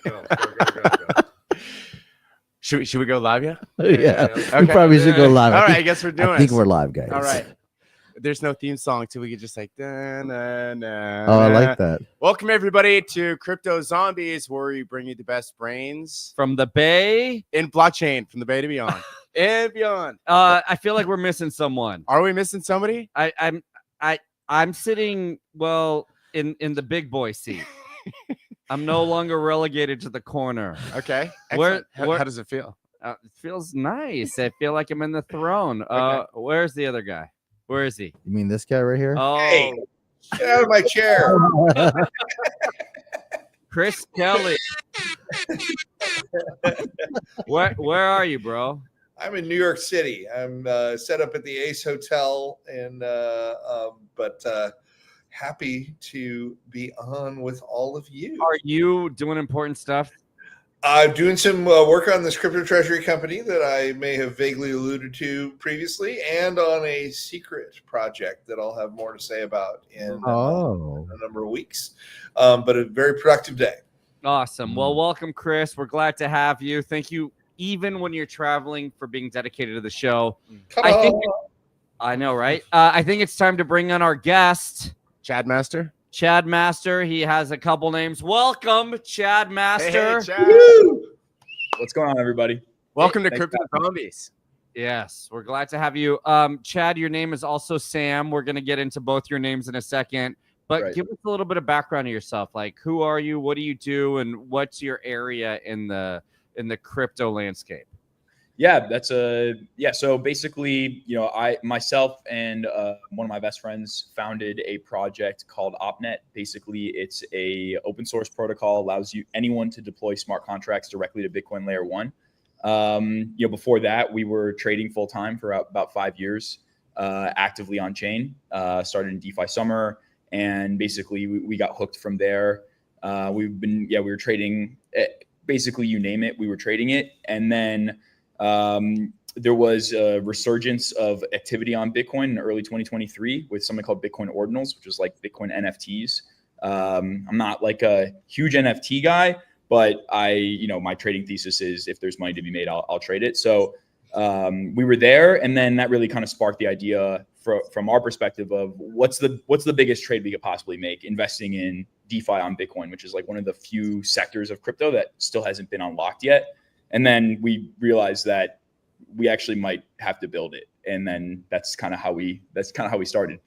Go. Should we go live yet? Yeah. Okay. We probably should go live. All right, I guess we're doing I think it. we're live, guys. All right. There's no theme song, so we could just like. Oh, I like that. Welcome everybody to Crypto Zombies, where we bring you the best brains from the Bay in blockchain, from the Bay to beyond and beyond. I feel like we're missing someone. Are we missing somebody? I'm sitting in the big boy seat. I'm no longer relegated to the corner. Okay. Where how does it feel? It feels nice. I feel like I'm in the throne. Okay. Where's the other guy? Where is he? You mean this guy right here? Oh, Hey, get out of my chair. Chris Kelly. Where are you, bro? I'm in New York City. I'm set up at the Ace Hotel, and but happy to be on with all of you. Are you doing important stuff? I'm doing some work on this crypto treasury company that I may have vaguely alluded to previously, and on a secret project that I'll have more to say about in a number of weeks. But a very productive day. Awesome. Well, welcome, Chris. We're glad to have you. Thank you, even when you're traveling, for being dedicated to the show. I know, right? I think it's time to bring on our guest, Chad Master. Chad Master. He has a couple names. Welcome, Chad Master. Hey, Chad. What's going on, everybody? Welcome to Thanks Crypto Zombies. Yes, we're glad to have you. Chad, your name is also Sam. We're going to get into both your names in a second. But give us a little bit of background of yourself. Like, who are you? What do you do? And what's your area in the crypto landscape? Yeah, so basically, I myself and one of my best friends founded a project called OpNet. Basically, it's a open source protocol, allows anyone to deploy smart contracts directly to Bitcoin layer 1. Before that, we were trading full time for about 5 years, actively on chain. Started in DeFi summer, and basically we got hooked from there. We were trading basically, you name it, we were trading it, and then there was a resurgence of activity on Bitcoin in early 2023 with something called Bitcoin ordinals, which is like Bitcoin NFTs. I'm not like a huge NFT guy, but my trading thesis is if there's money to be made, I'll trade it. So we were there, and then that really kind of sparked the idea from our perspective of what's the biggest trade we could possibly make, investing in DeFi on Bitcoin, which is like one of the few sectors of crypto that still hasn't been unlocked yet. And then we realized that we actually might have to build it. And then that's kind of how we started.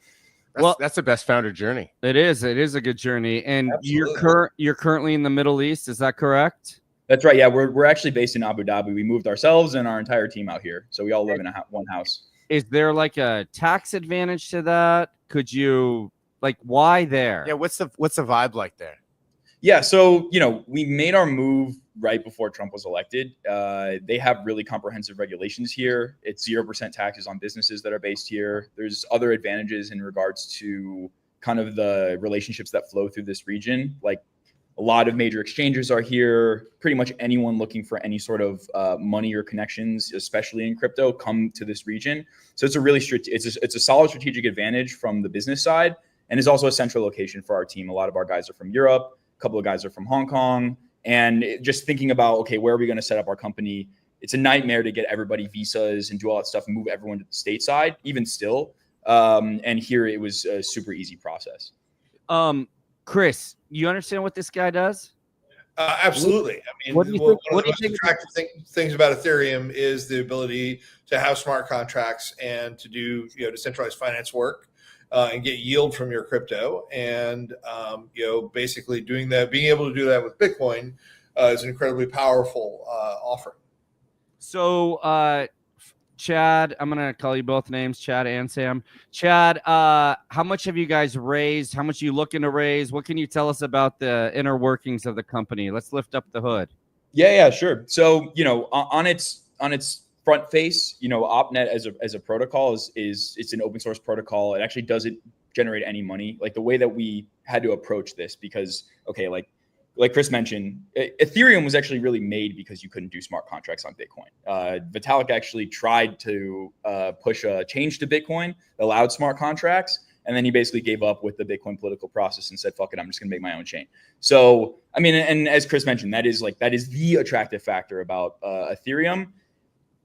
That's the best founder journey. It is a good journey. And you're currently in the Middle East. Is that correct? That's right. Yeah, we're actually based in Abu Dhabi. We moved ourselves and our entire team out here. So we all live in one house. Is there like a tax advantage to that? Could you why there? Yeah. What's the vibe like there? Yeah. So, we made our move right before Trump was elected. They have really comprehensive regulations here. It's 0% taxes on businesses that are based here. There's other advantages in regards to kind of the relationships that flow through this region. Like a lot of major exchanges are here. Pretty much anyone looking for any sort of money or connections, especially in crypto, come to this region. So it's a really it's a solid strategic advantage from the business side, and is also a central location for our team. A lot of our guys are from Europe. A couple of guys are from Hong Kong. And just thinking about, okay, where are we going to set up our company? It's a nightmare to get everybody visas and do all that stuff and move everyone to the stateside, even still. And here it was a super easy process. Chris, you understand what this guy does? Absolutely. I mean, what do you one think? of the most attractive things about Ethereum is the ability to have smart contracts and to do decentralized finance work. And get yield from your crypto, and basically being able to do that with Bitcoin is an incredibly powerful offering. So, Chad, I'm gonna call you both names, Chad and Sam. Chad, how much have you guys raised? How much are you looking to raise? What can you tell us about the inner workings of the company? Let's lift up the hood. Yeah, sure. So, on its front face, OpNet as a protocol it's an open source protocol. It actually doesn't generate any money. Like the way that we had to approach this, because like Chris mentioned, Ethereum was actually really made because you couldn't do smart contracts on Bitcoin. Vitalik actually tried to push a change to Bitcoin that allowed smart contracts, And then he basically gave up with the Bitcoin political process and said, fuck it, I'm just going to make my own chain. So, I mean, and as Chris mentioned, that is the attractive factor about Ethereum.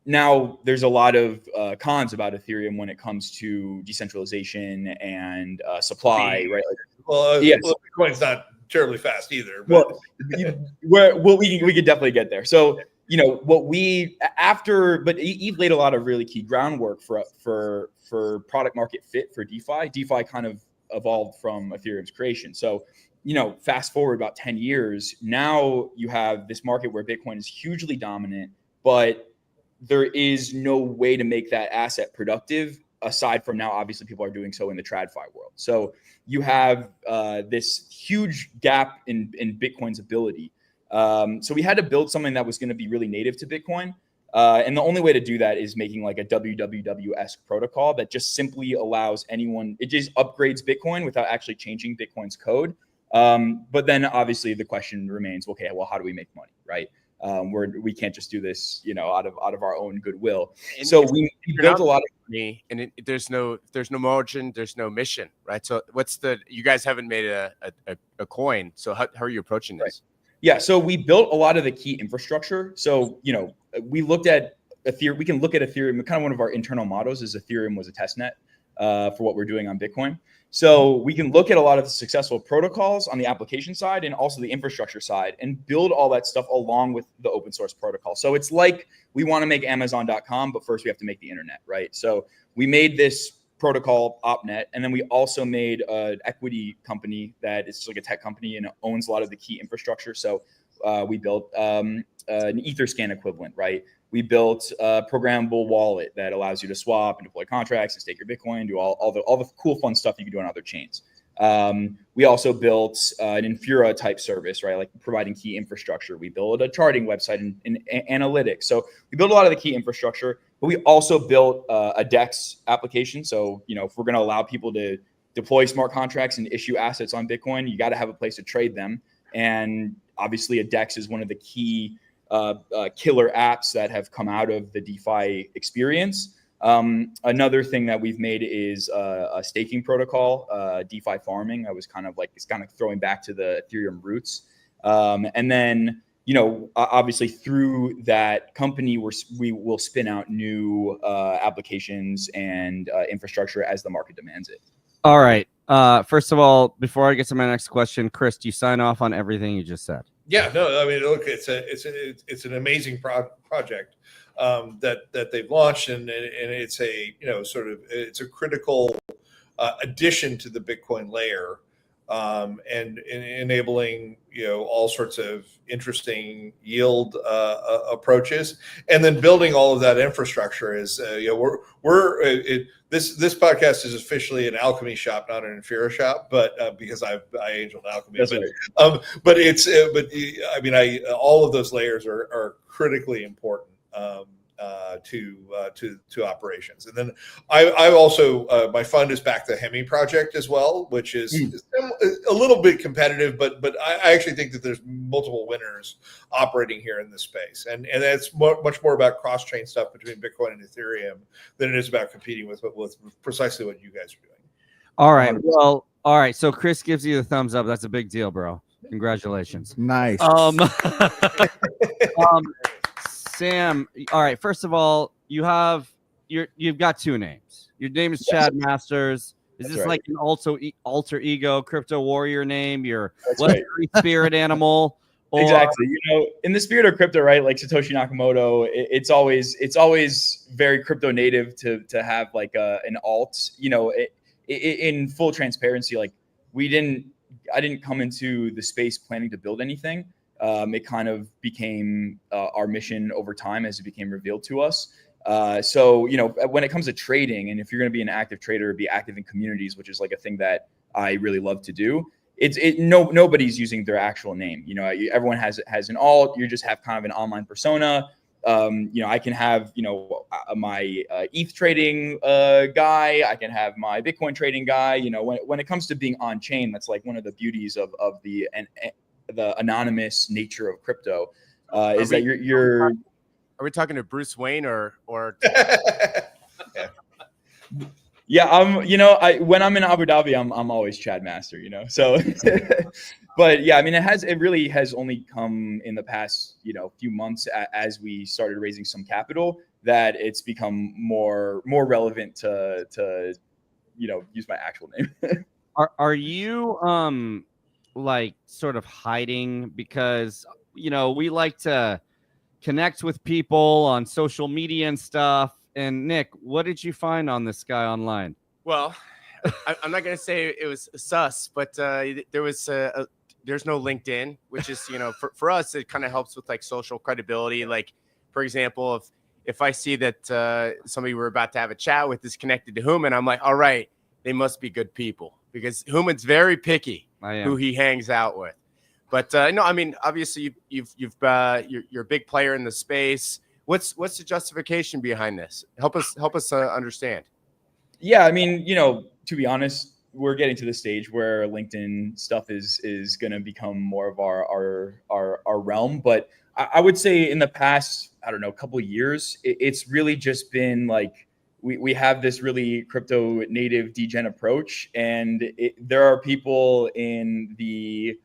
Now, there's a lot of cons about Ethereum when it comes to decentralization and supply, right? Well, yes. Bitcoin's not terribly fast either. But. We could definitely get there. So, but Eve laid a lot of really key groundwork for product market fit for DeFi. DeFi kind of evolved from Ethereum's creation. So, fast forward about 10 years, now you have this market where Bitcoin is hugely dominant, but there is no way to make that asset productive aside from now, obviously people are doing so in the TradFi world. So you have this huge gap in Bitcoin's ability. So we had to build something that was going to be really native to Bitcoin. And the only way to do that is making like a www-esque protocol that just simply allows anyone, it just upgrades Bitcoin without actually changing Bitcoin's code. But then obviously the question remains, okay, well, how do we make money, right? We can't just do this, out of our own goodwill. And so we built a lot of money, and there's no margin, there's no mission, right? So you guys haven't made a coin. So how are you approaching this? Right. Yeah. So we built a lot of the key infrastructure. So, we looked at Ethereum. We can look at Ethereum. Kind of one of our internal mottos is Ethereum was a test net for what we're doing on Bitcoin. So we can look at a lot of the successful protocols on the application side and also the infrastructure side and build all that stuff along with the open source protocol. So it's like we want to make Amazon.com, but first we have to make the internet, right? So we made this protocol OpNet, and then we also made an equity company that is like a tech company and owns a lot of the key infrastructure. So we built an Etherscan equivalent, right? We built a programmable wallet that allows you to swap and deploy contracts and stake your Bitcoin, do all the cool, fun stuff you can do on other chains. We also built an Infura type service, right? Like providing key infrastructure. We built a charting website and analytics. So we built a lot of the key infrastructure, but we also built a DEX application. So, if we're going to allow people to deploy smart contracts and issue assets on Bitcoin, you got to have a place to trade them. And obviously a DEX is one of the key killer apps that have come out of the DeFi experience. Another thing that we've made is a staking protocol, DeFi farming. It's kind of throwing back to the Ethereum roots. And then, obviously through that company, we will spin out new applications and infrastructure as the market demands it. All right. First of all, before I get to my next question, Chris, do you sign off on everything you just said? Yeah, no, I mean, look, it's an amazing project that they've launched, and it's it's a critical addition to the Bitcoin layer, and enabling all sorts of interesting yield approaches, and then building all of that infrastructure is this podcast is officially an alchemy shop, not an Infura shop, but because I angeled alchemy. That's right. All of those layers are critically important to operations. And then I also my fund is back the Hemi project as well, which is a little bit competitive, but I actually think that there's multiple winners operating here in this space, and that's much more about cross-chain stuff between Bitcoin and Ethereum than it is about competing with precisely what you guys are doing. All right. Well, all right. So Chris gives you the thumbs up. That's a big deal, bro. Congratulations. Nice. Sam, all right. First of all, you've got two names. Your name is Chad Masters. Is this like an alter ego crypto warrior name? Your spirit animal? Or... Exactly. In the spirit of crypto, right? Like Satoshi Nakamoto, it's always very crypto native to have like an alt. In full transparency, like I didn't come into the space planning to build anything. It kind of became our mission over time as it became revealed to us. So when it comes to trading, and if you're going to be an active trader, be active in communities, which is like a thing that I really love to do. Nobody's using their actual name. Everyone has an alt. You just have kind of an online persona. I can have my ETH trading guy. I can have my Bitcoin trading guy. When it comes to being on chain, that's like one of the beauties of the anonymous nature of crypto. Is that you're Are we talking to Bruce Wayne or? Yeah. Yeah, when I'm in Abu Dhabi, I'm always Chad Master, So, but yeah, I mean, it really has only come in the past, few months as we started raising some capital that it's become more relevant to use my actual name. Are you like sort of hiding because we like to connect with people on social media and stuff? And Nick, what did you find on this guy online? Well, I'm not gonna say it was sus, but there's no LinkedIn, which is for us it kind of helps with like social credibility. Like for example, if I see that somebody we're about to have a chat with is connected to Human, I'm like, all right, they must be good people because Human's very picky who he hangs out with. But no, I mean, obviously you're a big player in the space. What's the justification behind this? Help us understand. Yeah, I mean, to be honest, we're getting to the stage where LinkedIn stuff is going to become more of our realm. But I would say in the past, I don't know, couple of years, it's really just been like we have this really crypto native degen approach, and there are people in the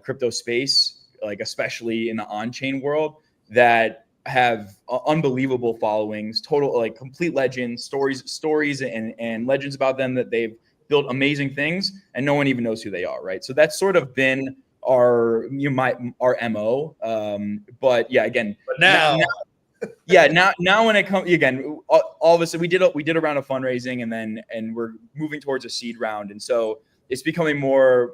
crypto space, like especially in the on-chain world, that have unbelievable followings, total like complete legends, stories and legends about them that they've built amazing things, and no one even knows who they are, right? So that's sort of been our MO. But yeah, again, But now now when it comes again, all of us, we did a round of fundraising, and we're moving towards a seed round, and so it's becoming more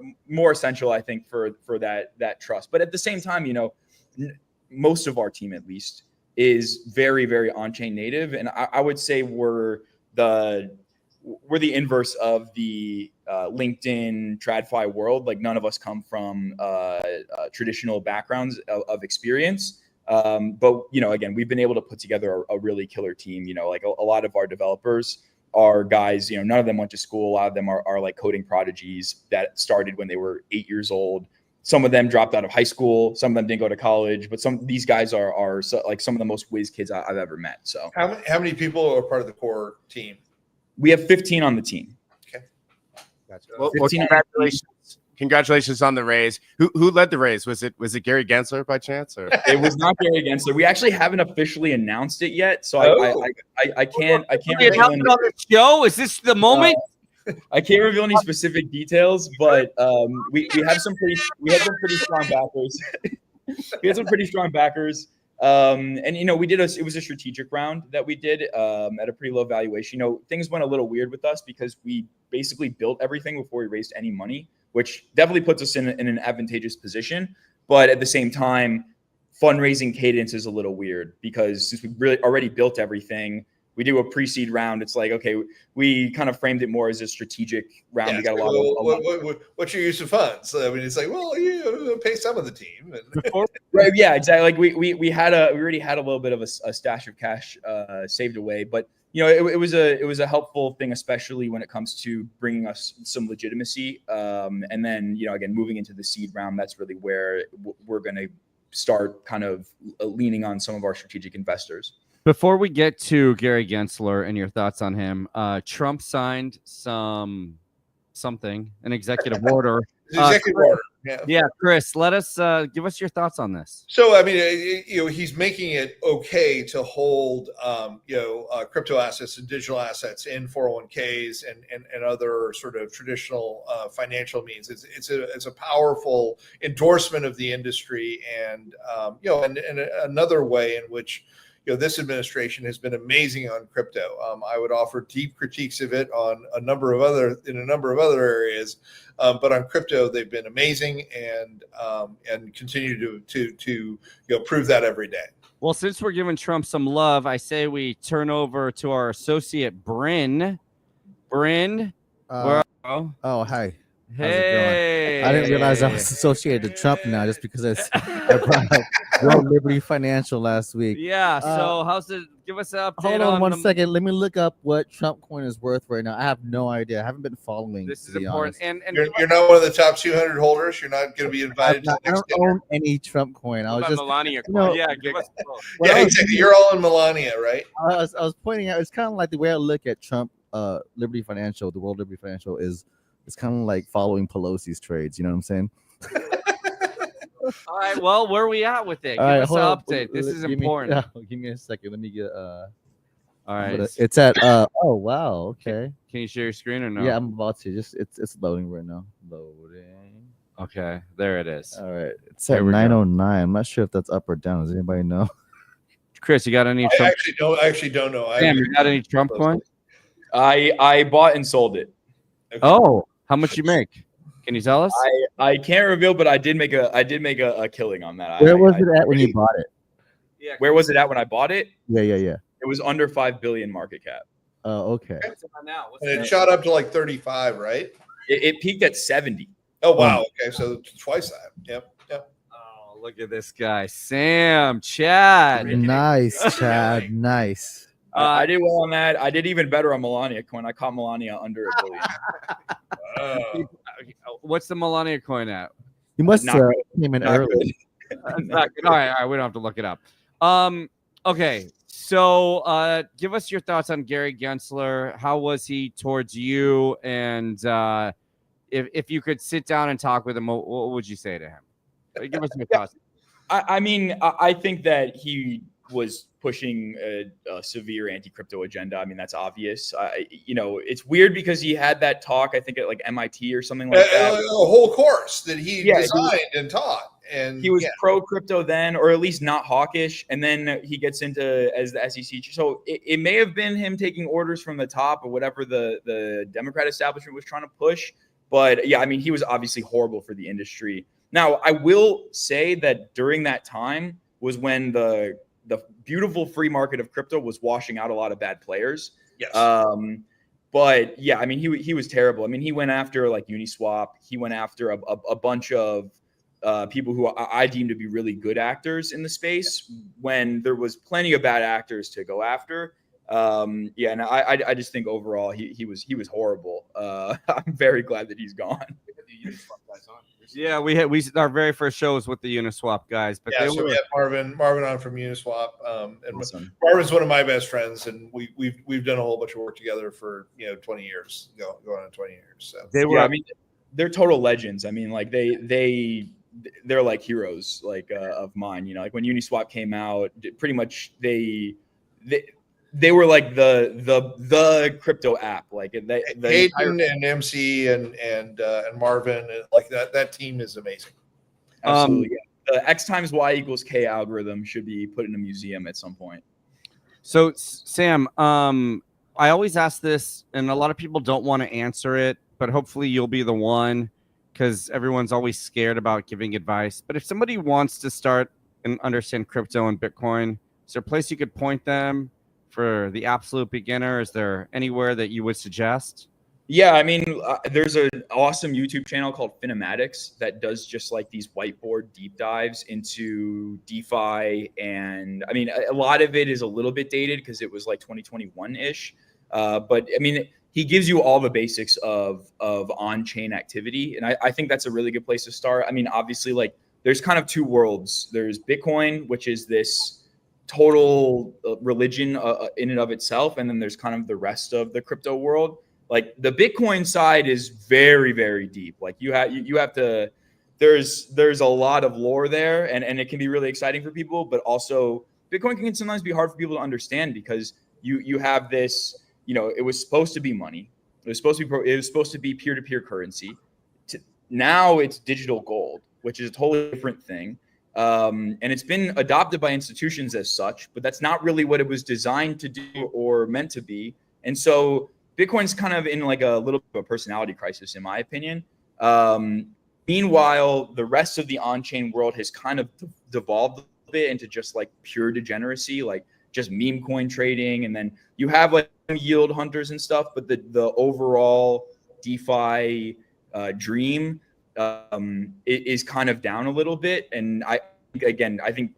essential, I think, for that trust. But at the same time, most of our team at least is very, very on-chain native, and I would say we're the inverse of the LinkedIn TradFi world. Like none of us come from traditional backgrounds of experience, but again, we've been able to put together a really killer team. Like a lot of our developers are guys, none of them went to school. A lot of them are like coding prodigies that started when they were 8 years old. Some of them dropped out of high school. Some of them didn't go to college, but these guys are like some of the most whiz kids I've ever met. So how many people are part of the core team? We have 15 on the team. Okay. Gotcha. Well, congratulations on the raise. Who led the raise? Was it Gary Gensler by chance? Or it was not Gary Gensler. We actually haven't officially announced it yet, so I can't reveal on the show. Is this the moment? I can't reveal any specific details, but we have some pretty strong backers. We had some pretty strong backers. And it was a strategic round that we did at a pretty low valuation. Things went a little weird with us because we basically built everything before we raised any money, which definitely puts us in an advantageous position. But at the same time, fundraising cadence is a little weird because since we really already built everything, we do a pre-seed round. It's like, okay, we kind of framed it more as a strategic round. Yeah, we got a lot of what's your use of funds? I mean, it's like, well, you pay some of the team. Right? Yeah, exactly. Like we already had a little bit of a stash of cash saved away, but it was a helpful thing, especially when it comes to bringing us some legitimacy. And then again, moving into the seed round, that's really where we're going to start kind of leaning on some of our strategic investors. Before we get to Gary Gensler and your thoughts on him, Trump signed an executive order. Executive order. Yeah, Chris, give us your thoughts on this. So, I mean, he's making it okay to hold, crypto assets and digital assets in 401ks and other sort of traditional financial means. It's a powerful endorsement of the industry, and and another way in which this administration has been amazing on crypto. I would offer deep critiques of it in a number of other areas, but on crypto they've been amazing and continue to prove that every day. Well, since we're giving Trump some love, I say we turn over to our associate Bryn. Bryn, where are you? Oh, hi. Hey, I didn't realize I was associated to Trump now just because I brought up World Liberty Financial last week. Yeah. So how's it? Give us an update. Hold on one second. Let me look up what Trump coin is worth right now. I have no idea. I haven't been following. This is important. Honest. And you're not one of the top 200 holders. You're not going to be invited. I don't own any Trump coin. I was just Melania. Yeah, give us. Yeah, exactly. You're all in Melania, right? I was pointing out. It's kind of like the way I look at Trump Liberty Financial, the World Liberty Financial is kind of like following Pelosi's trades. You know what I'm saying? All right. Well, where are we at with it? Give All right, us an hold up. update. This is Give me- important. give me a second. Let me get All right. It's at oh wow, okay. Can you share your screen or no? Yeah, I'm about to. Just it's loading right now. Loading. Okay, there it is. All right. It's There at we go. 909. I'm not sure if that's up or down. Does anybody know? Chris, you got any I Trump? actually don't know. Sam, you got any Trump coin? I bought and sold it. Oh, how much you make? Can you tell us? I can't reveal, but I did make a killing on that. Where was it at when you bought it? Yeah. Where was it at when I bought it? Yeah. It was under 5 billion market cap. Oh, okay. What's it on now? What's And it it shot up to like 35, right? It peaked at 70. Oh wow. Okay, so twice that. Yep. Oh, look at this guy, Sam, Chad. Nice, Chad. Nice. I did well on that. I did even better on Melania coin. I caught Melania under $1 billion. What's the Melania coin at? You must Not good. came in Not early. All right, we don't have to look it up. Okay, so give us your thoughts on Gary Gensler. How was he towards you? And if you could sit down and talk with him, what would you say to him? Give us your thoughts. I mean, I think that he was pushing a severe anti-crypto agenda. I mean, that's obvious. It's weird because he had that talk, I think at like MIT or something like that. A whole course that he Yeah, designed and taught. And He was pro crypto then, or at least not hawkish, and then he gets into as the SEC. So it may have been him taking orders from the top or whatever the Democrat establishment was trying to push. But yeah, I mean, he was obviously horrible for the industry. Now, I will say that during that time was when the beautiful free market of crypto was washing out a lot of bad players. Yes. But yeah, I mean, he was terrible. I mean, he went after like Uniswap. He went after a bunch of people who I deem to be really good actors in the space when there was plenty of bad actors to go after. Yeah, and I just think overall he was horrible. I'm very glad that he's gone. Yeah, we our very first show was with the Uniswap guys, but yeah, they so were we had Marvin on from Uniswap, and Awesome. Marvin's one of my best friends, and we've done a whole bunch of work together for 20 years, going on 20 years. So they were. Yeah, I mean, they're total legends. I mean, like they're like heroes, like of mine. Like when Uniswap came out, pretty much they were like the crypto app. Like Hayden and MC and Marvin, and like that team is amazing. Absolutely. Yeah. The X times Y equals K algorithm should be put in a museum at some point. So Sam, I always ask this, and a lot of people don't want to answer it, but hopefully you'll be the one, because everyone's always scared about giving advice. But if somebody wants to start and understand crypto and Bitcoin, is there a place you could point them for the absolute beginner? Is there anywhere that you would suggest? Yeah, I mean, there's an awesome YouTube channel called Finematics that does just like these whiteboard deep dives into DeFi. And I mean, a lot of it is a little bit dated because it was like 2021-ish. But I mean, he gives you all the basics of on-chain activity. And I think that's a really good place to start. I mean, obviously, like there's kind of two worlds. There's Bitcoin, which is this total religion in and of itself. And then there's kind of the rest of the crypto world. Like the Bitcoin side is very, very deep. Like you have to, there's a lot of lore there, and it can be really exciting for people, but also Bitcoin can sometimes be hard for people to understand because you have this, it was supposed to be money. It was supposed to be peer-to-peer currency. Now it's digital gold, which is a totally different thing. And it's been adopted by institutions as such, but that's not really what it was designed to do or meant to be. And so Bitcoin's kind of in like a little bit of a personality crisis, in my opinion. Meanwhile, the rest of the on-chain world has kind of devolved a bit into just like pure degeneracy, like just meme coin trading. And then you have like yield hunters and stuff, but the overall DeFi dream is kind of down a little bit. And I think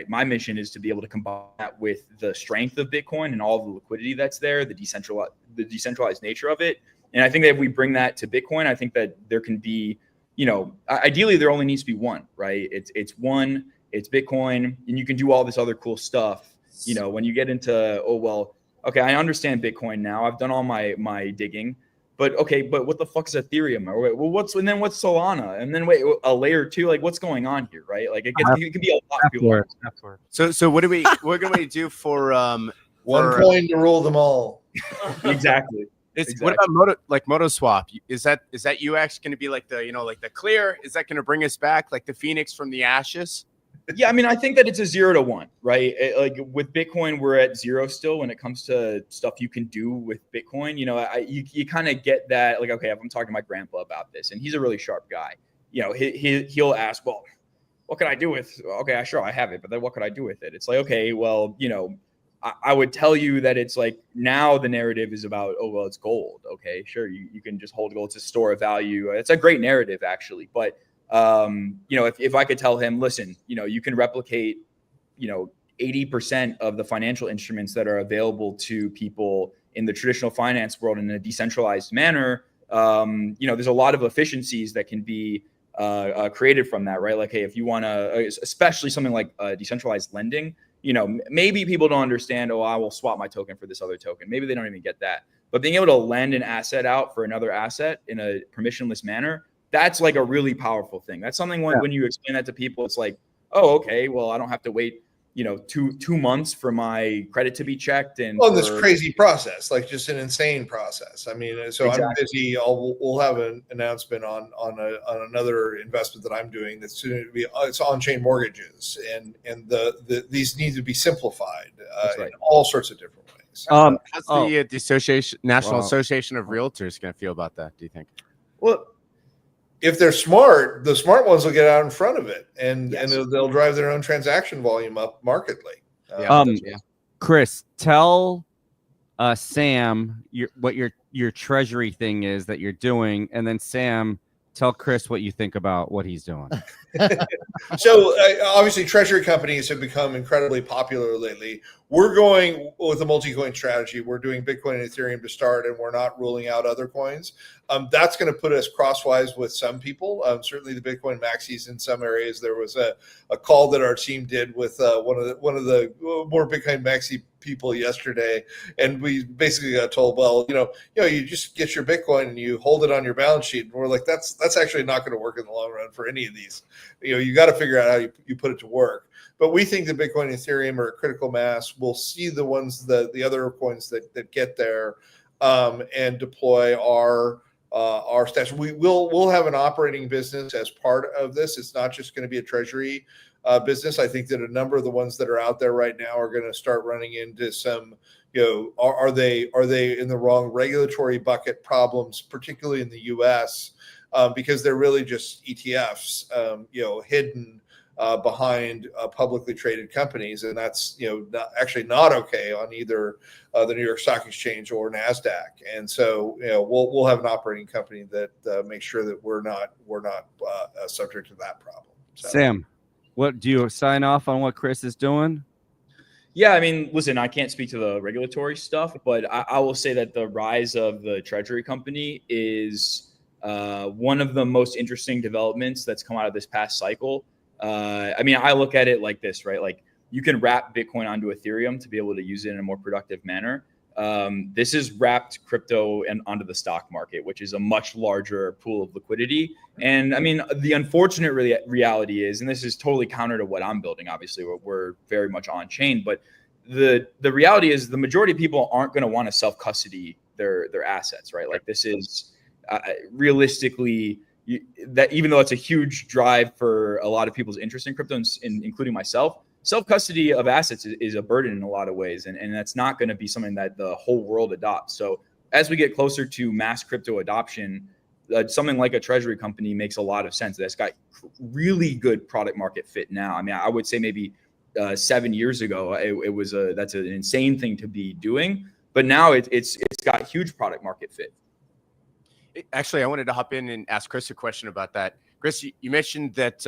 my mission is to be able to combine that with the strength of Bitcoin and all the liquidity that's there, the decentralized nature of it. And I think that if we bring that to Bitcoin, I think that there can be, ideally there only needs to be one, right? It's Bitcoin, and you can do all this other cool stuff. When you get into, okay, I understand Bitcoin now. I've done all my digging. But okay, but what the fuck is Ethereum? Or wait, well, what's Solana? And then wait, a layer 2. Like, what's going on here, right? Like, it can be a lot of people. So what can we do for one coin to rule them all? Exactly. What about MotoSwap? Is that UX going to be like the clear? Is that going to bring us back like the Phoenix from the ashes? Yeah, I mean, I think that it's a 0 to 1, right? Like with Bitcoin, we're at 0 still when it comes to stuff you can do with Bitcoin. You kind of get that. Like, okay, if I'm talking to my grandpa about this, and he's a really sharp guy, he'll ask, well, what can I do with? Okay, sure, I have it, but then what could I do with it? It's like, okay, well, I would tell you that it's like now the narrative is about, oh, well, it's gold. Okay, sure, you can just hold gold. It's a store of value. It's a great narrative, actually, but if I could tell him, listen, you can replicate, 80% of the financial instruments that are available to people in the traditional finance world in a decentralized manner, there's a lot of efficiencies that can be created from that, right? Like, hey, if you want to, especially something like decentralized lending, maybe people don't understand, oh, I will swap my token for this other token. Maybe they don't even get that. But being able to lend an asset out for another asset in a permissionless manner, that's like a really powerful thing. That's something when you explain that to people, it's like, oh, okay, well, I don't have to wait, 2 months for my credit to be checked. And this crazy process, like just an insane process. I mean, so exactly. I'm busy. We'll have an announcement on another investment that I'm doing that's soon to be. It's on-chain mortgages, and these need to be simplified in all sorts of different ways. How's the National Association of Realtors going to feel about that? Do you think? Well, if they're smart, the smart ones will get out in front of it, and they'll drive their own transaction volume up markedly. Chris, tell Sam what your treasury thing is that you're doing, and then Sam, tell Chris what you think about what he's doing. So obviously, treasury companies have become incredibly popular lately. We're going with a multi-coin strategy. We're doing Bitcoin and Ethereum to start, and we're not ruling out other coins. That's going to put us crosswise with some people. Certainly, the Bitcoin maxis in some areas. There was a call that our team did with one of the more Bitcoin maxi people yesterday, and we basically got told, well, you just get your Bitcoin and you hold it on your balance sheet. And we're like, that's actually not going to work in the long run for any of these. You got to figure out how you put it to work. But we think that Bitcoin and Ethereum are a critical mass. We'll see the ones the other coins that get there and deploy our stats. We'll have an operating business as part of this. It's not just going to be a treasury business. I think that a number of the ones that are out there right now are going to start running into some, are they in the wrong regulatory bucket problems, particularly in the U.S. Because they're really just ETFs, hidden behind publicly traded companies, and that's not okay on either the New York Stock Exchange or NASDAQ. And so we'll have an operating company that makes sure that we're not subject to that problem. So. Sam, what do you sign off on what Chris is doing? Yeah, I mean, listen, I can't speak to the regulatory stuff, but I will say that the rise of the treasury company is one of the most interesting developments that's come out of this past cycle. I mean, I look at it like this, right? Like, you can wrap Bitcoin onto Ethereum to be able to use it in a more productive manner. This has wrapped crypto and onto the stock market, which is a much larger pool of liquidity. And I mean, the unfortunate reality is, and this is totally counter to what I'm building, obviously, we're very much on chain, but the reality is the majority of people aren't going to want to self-custody their assets, right? Like, this is realistically, that even though it's a huge drive for a lot of people's interest in crypto, including myself, self-custody of assets is a burden in a lot of ways. And that's not going to be something that the whole world adopts. So as we get closer to mass crypto adoption, something like a treasury company makes a lot of sense. That's got really good product market fit now. I mean, I would say maybe 7 years ago, that's an insane thing to be doing. But now it's got huge product market fit. Actually, I wanted to hop in and ask Chris a question about that. Chris, you mentioned that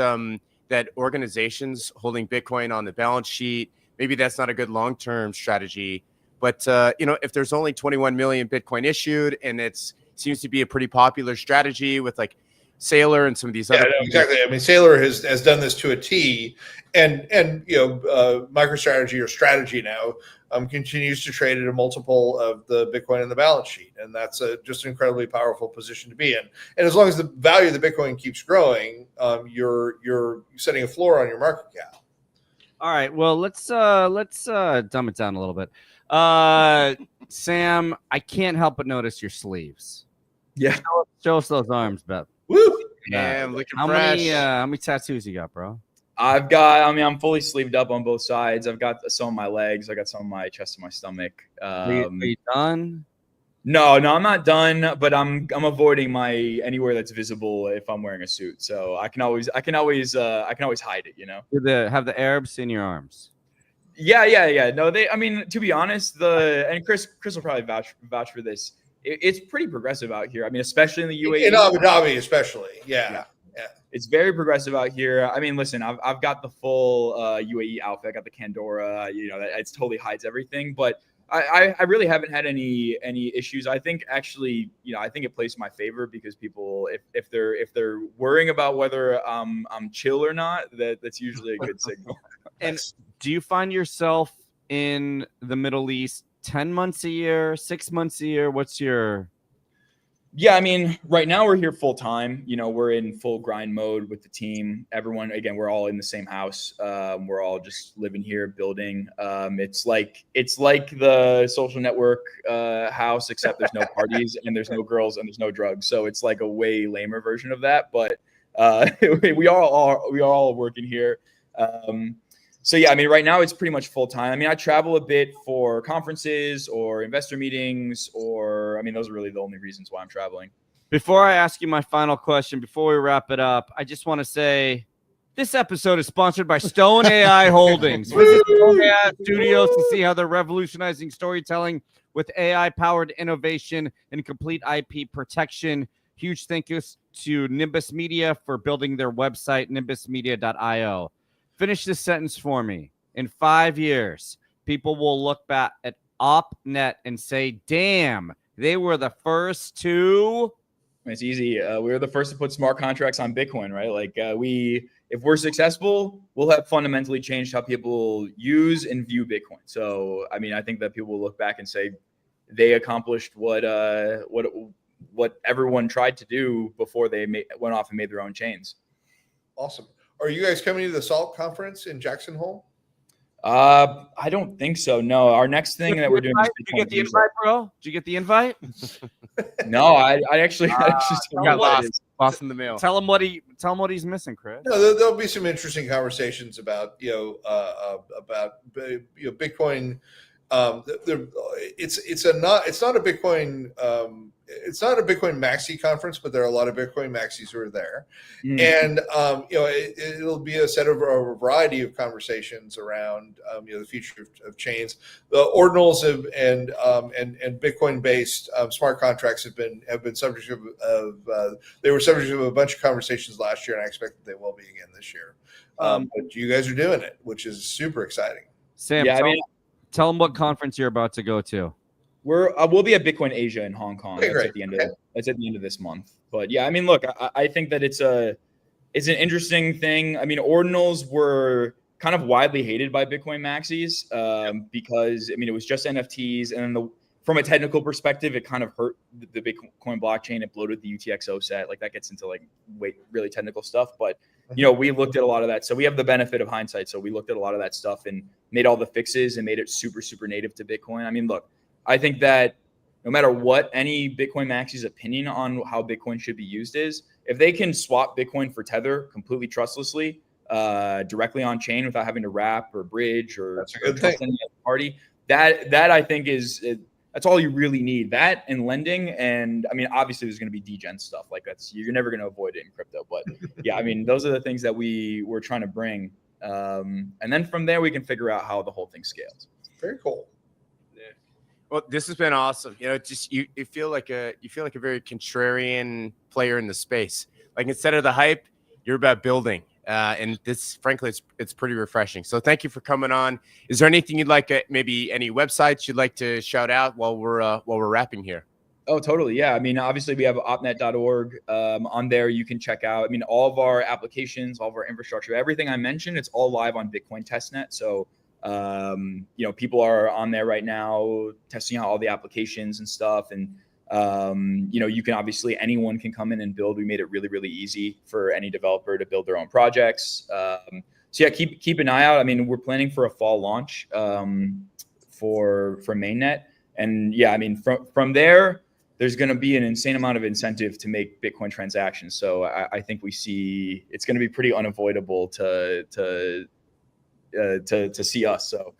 that organizations holding Bitcoin on the balance sheet, maybe that's not a good long-term strategy. But if there's only 21 million Bitcoin issued, and it seems to be a pretty popular strategy with like Sailor and some of these other. No, exactly. I mean, Sailor has done this to a T, and MicroStrategy or Strategy now continues to trade at a multiple of the Bitcoin in the balance sheet. And that's just an incredibly powerful position to be in. And as long as the value of the Bitcoin keeps growing, you're setting a floor on your market cap. All right. Well, let's dumb it down a little bit. Sam, I can't help but notice your sleeves. Yeah. Show us those arms, Beth. Woo! Damn, looking How fresh. many tattoos you got, bro? I'm fully sleeved up on both sides. I've got some on my legs. I got some on my chest and my stomach. Are you done? No, I'm not done, but I'm avoiding anywhere that's visible if I'm wearing a suit. So I can always hide it, you know. Have the Arabs in your arms? Yeah. No, to be honest, and Chris will probably vouch for this. It's pretty progressive out here. I mean, especially in the UAE. In Abu Dhabi, especially. Yeah. It's very progressive out here. I mean, listen, I've got the full UAE outfit. I got the Kandora. You know, it totally hides everything. But I really haven't had any issues. I think actually, I think it plays to my favor because people, if they're worrying about whether I'm chill or not, that's usually a good signal. And do you find yourself in the Middle East 10 months a year, 6 months a year? What's your... Yeah, I mean, right now we're here full time. We're in full grind mode with the team. Everyone, again, we're all in the same house. We're all just living here, building. It's like the Social Network house, except there's no parties and there's no girls and there's no drugs. So it's like a way lamer version of that. But we are all working here. So yeah, I mean, right now it's pretty much full time. I mean, I travel a bit for conferences or investor meetings, those are really the only reasons why I'm traveling. Before I ask you my final question, before we wrap it up, I just want to say this episode is sponsored by Stone AI Holdings. Visit Stone AI Studios to see how they're revolutionizing storytelling with AI-powered innovation and complete IP protection. Huge thank yous to Nimbus Media for building their website, nimbusmedia.io. Finish this sentence for me. In 5 years, people will look back at OpNet and say, damn, they were the first to... It's easy. We were the first to put smart contracts on Bitcoin, right? Like if we're successful, we'll have fundamentally changed how people use and view Bitcoin. So, I mean, I think that people will look back and say they accomplished what everyone tried to do before they went off and made their own chains. Awesome. Are you guys coming to the SALT conference in Jackson Hole? I don't think so. No, our next thing that we're doing. Did you get the invite, bro? Did you get the invite? No, I actually got lost in the mail. Tell him what he's missing, Chris. No, there'll be some interesting conversations about Bitcoin. It's not a Bitcoin. It's not a Bitcoin Maxi conference, but there are a lot of Bitcoin Maxis who are there, and it'll be a set of a variety of conversations around the future of chains. The ordinals and Bitcoin based smart contracts have been subject of they were subject of a bunch of conversations last year, and I expect that they will be again this year. But you guys are doing it, which is super exciting. Sam, tell them what conference you're about to go to. We'll be at Bitcoin Asia in Hong Kong. Okay, that's at the end that's at the end of this month. But yeah, I mean, look, I think that it's an interesting thing. I mean, ordinals were kind of widely hated by Bitcoin maxis because it was just NFTs, and then from a technical perspective, it kind of hurt the Bitcoin blockchain. It bloated the UTXO set. Like that gets into really technical stuff. But we looked at a lot of that. So we have the benefit of hindsight. So we looked at a lot of that stuff and made all the fixes and made it super, super native to Bitcoin. I mean, look, I think that no matter what any Bitcoin maxi's opinion on how Bitcoin should be used is, if they can swap Bitcoin for Tether completely trustlessly, directly on chain without having to wrap or bridge or trust any other party, that I think that's all you really need. That and lending, and I mean, obviously there's going to be degen stuff like you're never going to avoid it in crypto. But yeah, I mean, those are the things that we're trying to bring, and then from there we can figure out how the whole thing scales. Very cool. Well, this has been awesome. Just you feel like a very contrarian player in the space. Like instead of the hype, you're about building. And this, frankly, it's pretty refreshing. So thank you for coming on. Is there anything you'd like, maybe any websites you'd like to shout out while we're wrapping here? Oh, totally. Yeah. I mean, obviously we have opnet.org. On there, you can check out, all of our applications, all of our infrastructure, everything I mentioned, it's all live on Bitcoin testnet. So You know, people are on there right now testing out all the applications and stuff. And, you know, you can obviously, anyone can come in and build. We made it really, really easy for any developer to build their own projects. So yeah, keep an eye out. I mean, we're planning for a fall launch for mainnet. And yeah, I mean, from there, there's going to be an insane amount of incentive to make Bitcoin transactions. So I think we see it's going to be pretty unavoidable to see us. So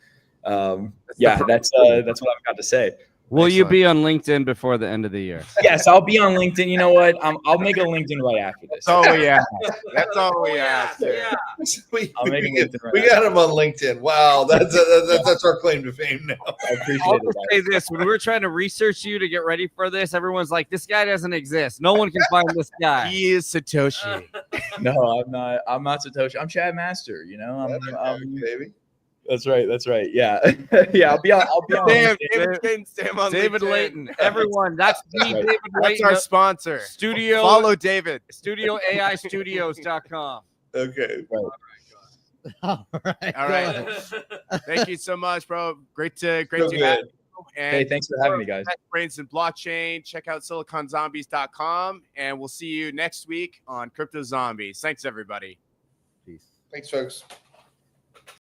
yeah, that's what I've got to say. Will you be on LinkedIn before the end of the year? Yes, I'll be on LinkedIn. You know what? I'll make a LinkedIn right after this. That's all we ask. That's all we ask. We LinkedIn got him on LinkedIn. Wow, that's our claim to fame now. I appreciate I'll it. just say this: when we were trying to research you to get ready for this, everyone's like, "This guy doesn't exist. No one can find this guy." He is Satoshi. No, I'm not. I'm not Satoshi. I'm Chad Master. You know, Baby. That's right. That's right. Yeah, yeah. I'll be on. David Layton. Everyone, that's me, right. David That's Layton. our sponsor. Studio. Follow David. StudioAIstudios.com. Okay. All right. All right. Thank you so much, bro. Great to have good. you. And Hey, thanks for having me, guys. Brains and blockchain. Check out siliconzombies.com, and we'll see you next week on Crypto Zombies. Thanks, everybody. Peace. Thanks, folks.